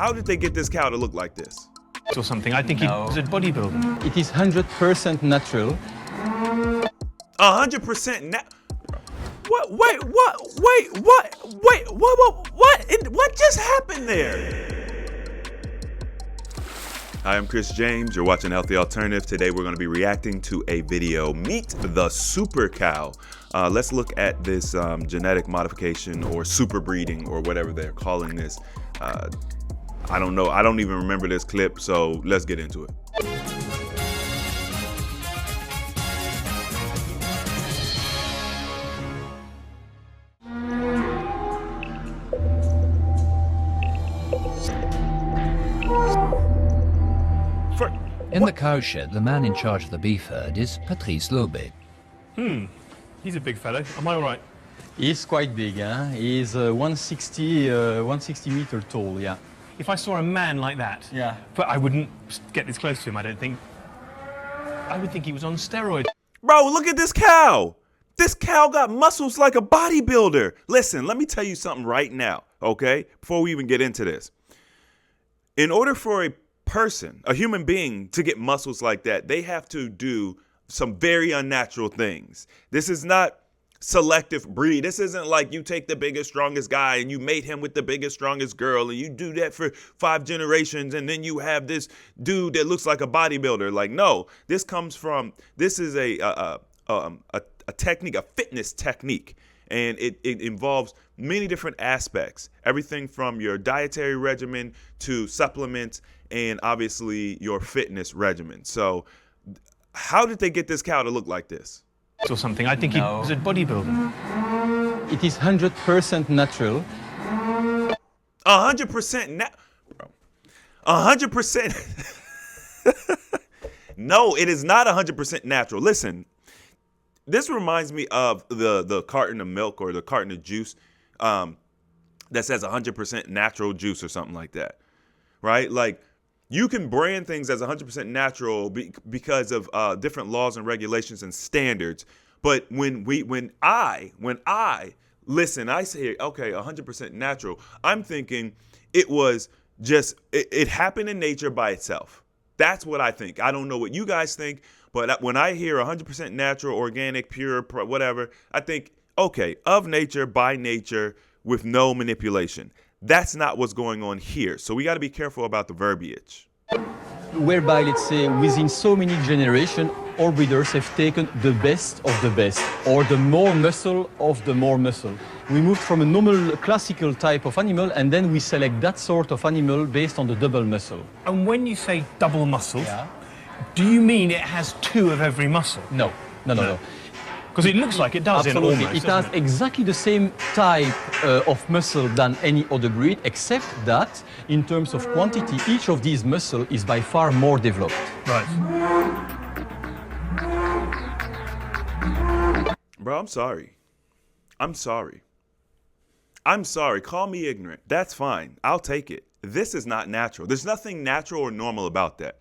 How did they get this cow to look like this? Or something. I think he was a bodybuilder. It is 100% natural. 100% What? Wait, what just happened there? Hi, I'm Chris James. You're watching Healthy Alternative. Today we're going to be reacting to a video, Meet the Super Cow. Let's look at this genetic modification or super breeding or whatever they're calling this. I don't know. I don't even remember this clip, so let's get into it. In the cowshed, the man in charge of the beef herd is Patrice Lobe. He's a big fellow. Am I all right? He's quite big, huh? He's 160 meter tall, yeah. If I saw a man like that, Yeah. but I wouldn't get this close to him, I don't think. I would think he was on steroids. Bro, look at this cow. This cow got muscles like a bodybuilder. Listen, let me tell you something right now, okay? Before we even get into this. In order for a person, a human being, to get muscles like that, they have to do some very unnatural things. This is not selective breed. This isn't like you take the biggest, strongest guy and you mate him with the biggest, strongest girl and you do that for 5 generations and then you have this dude that looks like a bodybuilder. Like, no, this is a technique, a fitness technique. And it involves many different aspects, everything from your dietary regimen to supplements and obviously your fitness regimen. So how did they get this cow to look like this? Or something. I think he was a bodybuilder. It is 100% natural. 100% 100%. No, it is not 100% natural. Listen, this reminds me of the carton of milk or the carton of juice that says 100% natural juice or something like that, right? Like, you can brand things as 100% natural because of different laws and regulations and standards. But when I listen, I say, okay, 100% natural, I'm thinking it was just, it happened in nature by itself. That's what I think. I don't know what you guys think, but when I hear 100% natural, organic, pure, whatever, I think, okay, of nature, by nature, with no manipulation. That's not what's going on here. So we got to be careful about the verbiage. Whereby, let's say, within so many generations, all breeders have taken the best of the best, or the more muscle of the more muscle. We moved from a normal classical type of animal, and then we select that sort of animal based on the double muscle. And when you say double muscles, do you mean it has 2 of every muscle? No. Because it looks like it does. Absolutely. It has exactly the same type of muscle than any other breed, except that in terms of quantity, each of these muscles is by far more developed. Right. Bro, I'm sorry. Call me ignorant. That's fine. I'll take it. This is not natural. There's nothing natural or normal about that.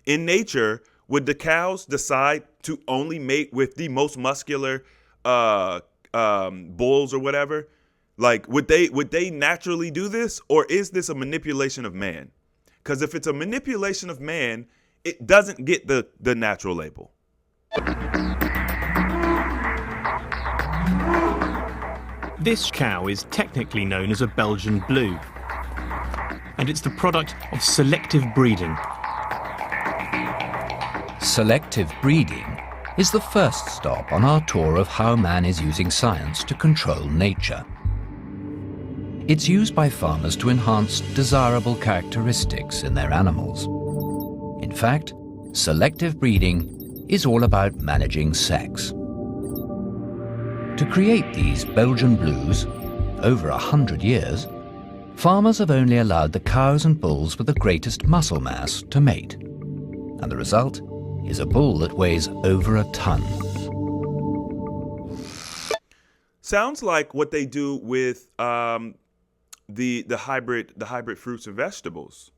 In nature, would the cows decide to only mate with the most muscular bulls or whatever? Like, would they naturally do this, or is this a manipulation of man? Because if it's a manipulation of man, it doesn't get the natural label. This cow is technically known as a Belgian Blue, and it's the product of selective breeding. Selective breeding is the first stop on our tour of how man is using science to control nature. It's used by farmers to enhance desirable characteristics in their animals. In fact, selective breeding is all about managing sex. To create these Belgian Blues, over 100 years, farmers have only allowed the cows and bulls with the greatest muscle mass to mate. And the result is a bull that weighs over a ton. Sounds like what they do with the hybrid fruits and vegetables,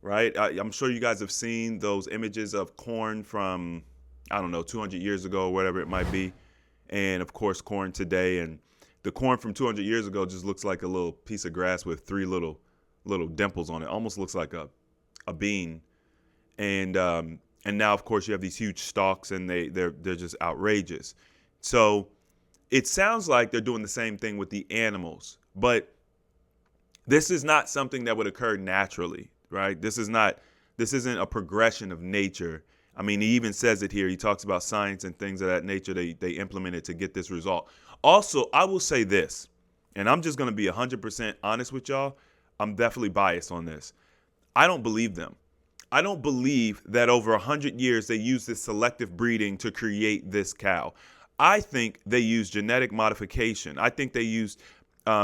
right? I'm sure you guys have seen those images of corn from, I don't know, 200 years ago or whatever it might be, and of course corn today. And the corn from 200 years ago just looks like a little piece of grass with 3 little little dimples on it. Almost looks like a bean. And now, of course, you have these huge stalks, and they're just outrageous. So it sounds like they're doing the same thing with the animals, but this is not something that would occur naturally, right? This isn't a progression of nature. I mean, he even says it here. He talks about science and things of that nature. They implemented to get this result. Also, I will say this, and I'm just going to be 100% honest with y'all. I'm definitely biased on this. I don't believe them. I don't believe that over 100 years they used this selective breeding to create this cow. I think they used genetic modification. I think they used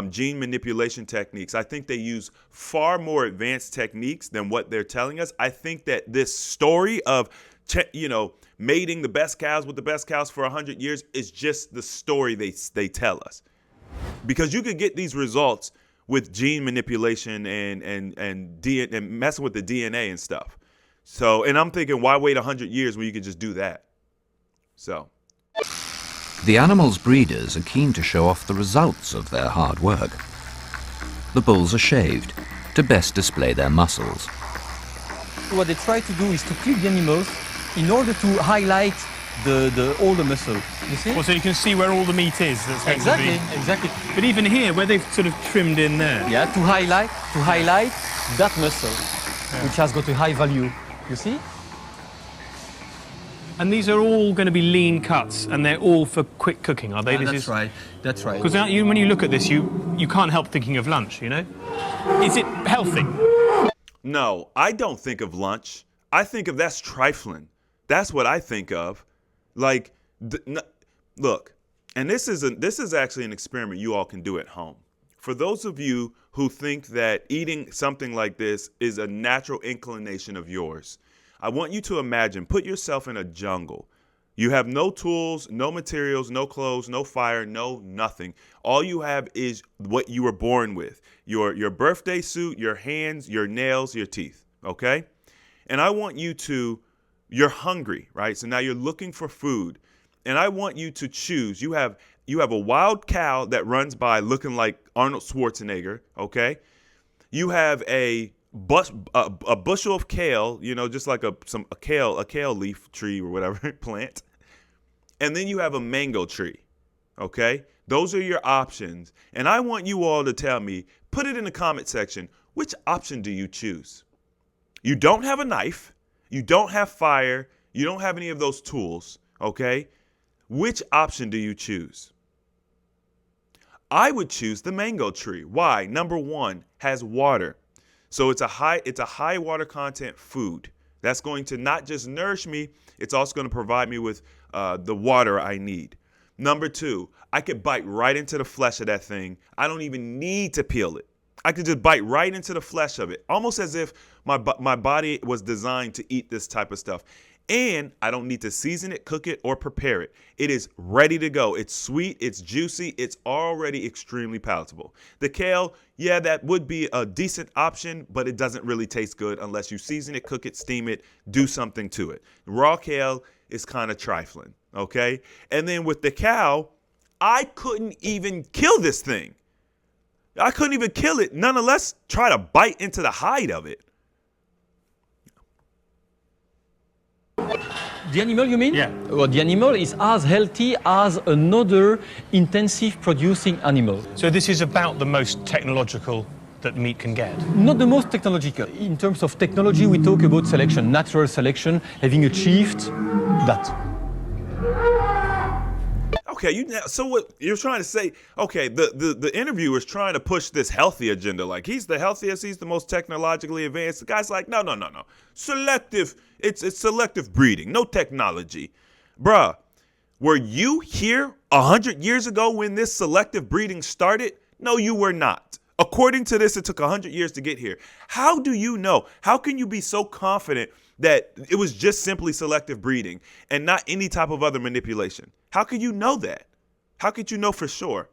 gene manipulation techniques. I think they use far more advanced techniques than what they're telling us. I think that this story of, mating the best cows with the best cows for 100 years is just the story they tell us. Because you could get these results with gene manipulation and messing with the DNA and stuff. So, and I'm thinking, why wait 100 years when you can just do that? So. The animal's breeders are keen to show off the results of their hard work. The bulls are shaved to best display their muscles. What they try to do is to clip the animals in order to highlight all the muscle. You see? Well, so you can see where all the meat is. That's meant to be. Exactly. But even here, where they've sort of trimmed in there. Yeah, to highlight that muscle, which has got a high value. You see? And these are all going to be lean cuts, and they're all for quick cooking, are they? Yeah, that's right. That's right. Because when you look at this, you can't help thinking of lunch, you know? Is it healthy? No, I don't think of lunch. I think of that's trifling. That's what I think of. Like, look, and this is actually an experiment you all can do at home. For those of you who think that eating something like this is a natural inclination of yours, I want you to imagine, put yourself in a jungle. You have no tools, no materials, no clothes, no fire, no nothing. All you have is what you were born with. Your birthday suit, your hands, your nails, your teeth, okay? And I want you're hungry, right? So now you're looking for food. And I want you to choose. You have a wild cow that runs by looking like Arnold Schwarzenegger, okay? You have a bushel of kale, just like a kale leaf tree or whatever plant. And then you have a mango tree. Okay? Those are your options. And I want you all to tell me, put it in the comment section, which option do you choose? You don't have a knife, you don't have fire, you don't have any of those tools, okay? Which option do you choose? I would choose the mango tree. Why? Number one, has water. So it's a high water content food. That's going to not just nourish me, it's also going to provide me with the water I need. Number two, I could bite right into the flesh of that thing. I don't even need to peel it. I could just bite right into the flesh of it, almost as if my body was designed to eat this type of stuff. And I don't need to season it, cook it, or prepare it. It is ready to go. It's sweet, it's juicy, it's already extremely palatable. The kale, yeah, that would be a decent option, but it doesn't really taste good unless you season it, cook it, steam it, do something to it. Raw kale is kind of trifling, okay? And then with the cow, I couldn't even kill this thing. I couldn't even kill it, nonetheless try to bite into the hide of it. The animal, you mean? Yeah. Well, the animal is as healthy as another intensive producing animal. So this is about the most technological that meat can get? Not the most technological. In terms of technology, we talk about selection, natural selection, having achieved that. Okay, so what you're trying to say, okay, the interviewer is trying to push this healthy agenda, like he's the healthiest, he's the most technologically advanced. The guy's like, no. Selective, it's selective breeding, no technology. Bruh, were you here 100 years ago when this selective breeding started? No, you were not. According to this, it took 100 years to get here. How do you know? How can you be so confident that it was just simply selective breeding and not any type of other manipulation? How could you know that? How could you know for sure?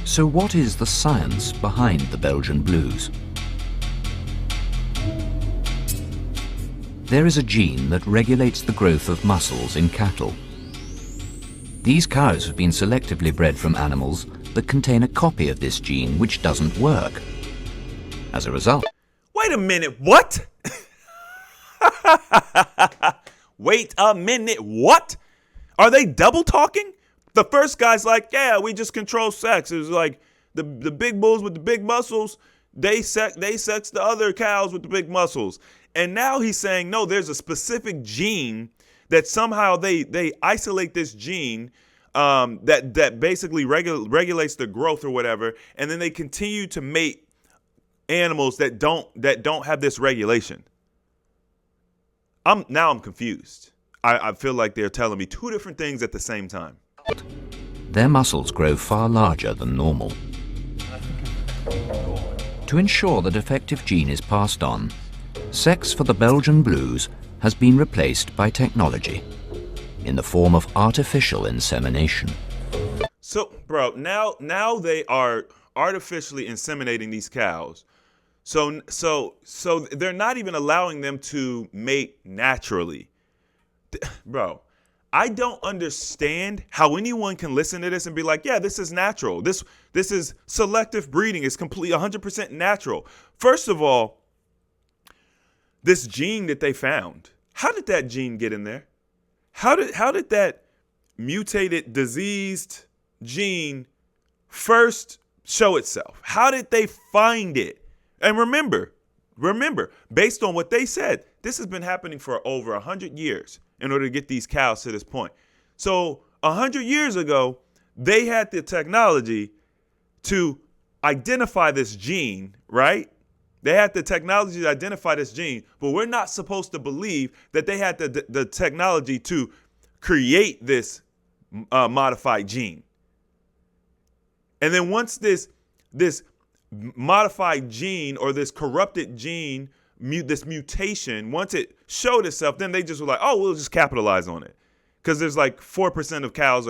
So what is the science behind the Belgian blues? There is a gene that regulates the growth of muscles in cattle. These cows have been selectively bred from animals that contain a copy of this gene which doesn't work. As a result, Wait a minute, what? Wait a minute, what? Are they double talking? The first guy's like, yeah, we just control sex. It was like the big bulls with the big muscles, they sex the other cows with the big muscles. And now he's saying, no, there's a specific gene that somehow they isolate this gene that basically regulates the growth or whatever, and then they continue to mate animals that don't have this regulation. I'm confused. I feel like they're telling me two different things at the same time. their muscles grow far larger than normal. To ensure the defective gene is passed on, sex for the Belgian blues has been replaced by technology in the form of artificial insemination. So, bro, now they are artificially inseminating these cows. So they're not even allowing them to mate naturally. Bro, I don't understand how anyone can listen to this and be like, yeah, this is natural. This is selective breeding. It's completely 100% natural. First of all, this gene that they found, how did that gene get in there? How did that mutated, diseased gene first show itself? How did they find it? And remember, based on what they said, this has been happening for over 100 years in order to get these cows to this point. So 100 years ago, they had the technology to identify this gene, right? They had the technology to identify this gene, but we're not supposed to believe that they had the technology to create this modified gene. And then once this modified gene or this corrupted gene, this mutation, once it showed itself, then they just were like, oh, we'll just capitalize on it. Because there's like 4% of cows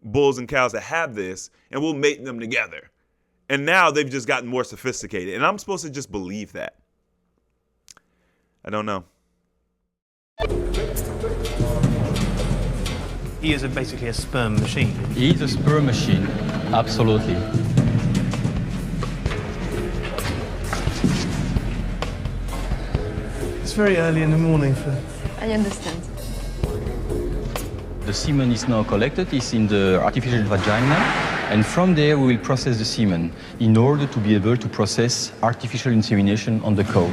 bulls and cows that have this, and we'll mate them together. And now they've just gotten more sophisticated. And I'm supposed to just believe that. I don't know. He is basically a sperm machine. He's a sperm machine, absolutely. It's very early in the morning for... I understand. The semen is now collected, it's in the artificial vagina, and from there we will process the semen in order to be able to process artificial insemination on the cow.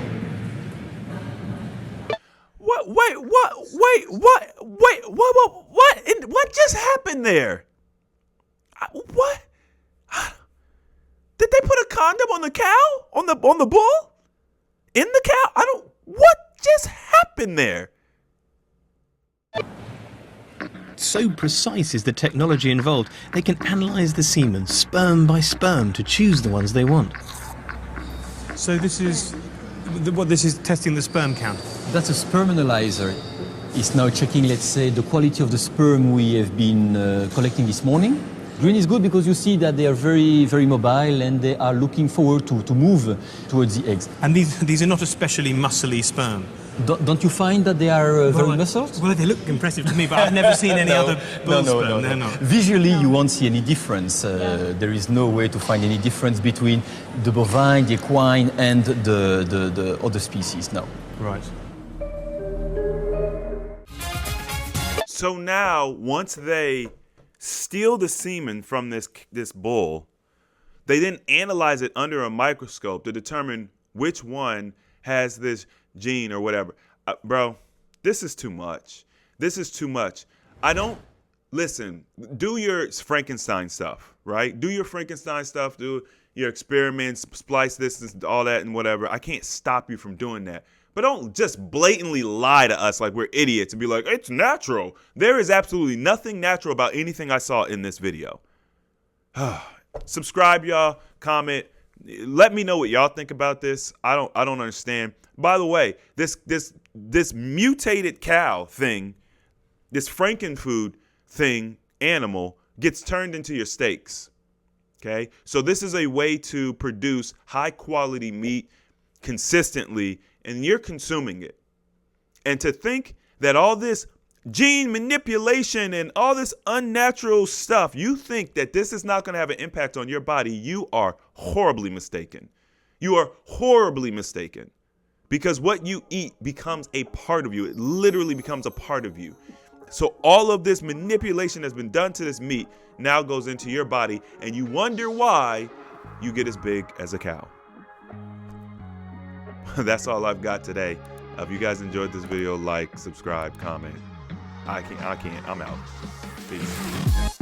What just happened there? What? Did they put a condom on the cow? On the bull? In the cow? What just happened there? So precise is the technology involved, they can analyze the semen sperm by sperm to choose the ones they want. So this is testing the sperm count? That's a sperm analyzer. It's now checking, let's say, the quality of the sperm we have been collecting this morning. Green is good because you see that they are very, very mobile and they are looking forward to move towards the eggs. And these are not especially muscly sperm? Don't you find that they are very muscled? Well, they look impressive to me, but I've never seen any other bull sperm. They're not. Visually, you won't see any difference. There is no way to find any difference between the bovine, the equine, and the other species, no. Right. So now, once they steal the semen from this bull, they then analyze it under a microscope to determine which one has this gene or whatever. Bro, this is too much. This is too much. Listen, do your Frankenstein stuff, right? Do your Frankenstein stuff, do your experiments, splice this, all that and whatever. I can't stop you from doing that. But don't just blatantly lie to us like we're idiots and be like, it's natural. There is absolutely nothing natural about anything I saw in this video. Subscribe, y'all. Comment. Let me know what y'all think about this. I don't understand. By the way, this mutated cow thing, this frankenfood thing, animal, gets turned into your steaks. Okay? So this is a way to produce high quality meat consistently, and you're consuming it. And to think that all this gene manipulation and all this unnatural stuff, you think that this is not going to have an impact on your body, you are horribly mistaken. You are horribly mistaken. Because what you eat becomes a part of you. It literally becomes a part of you. So all of this manipulation that's been done to this meat now goes into your body, and you wonder why you get as big as a cow. That's all I've got today. If you guys enjoyed this video, like, subscribe, comment. I'm out. Peace.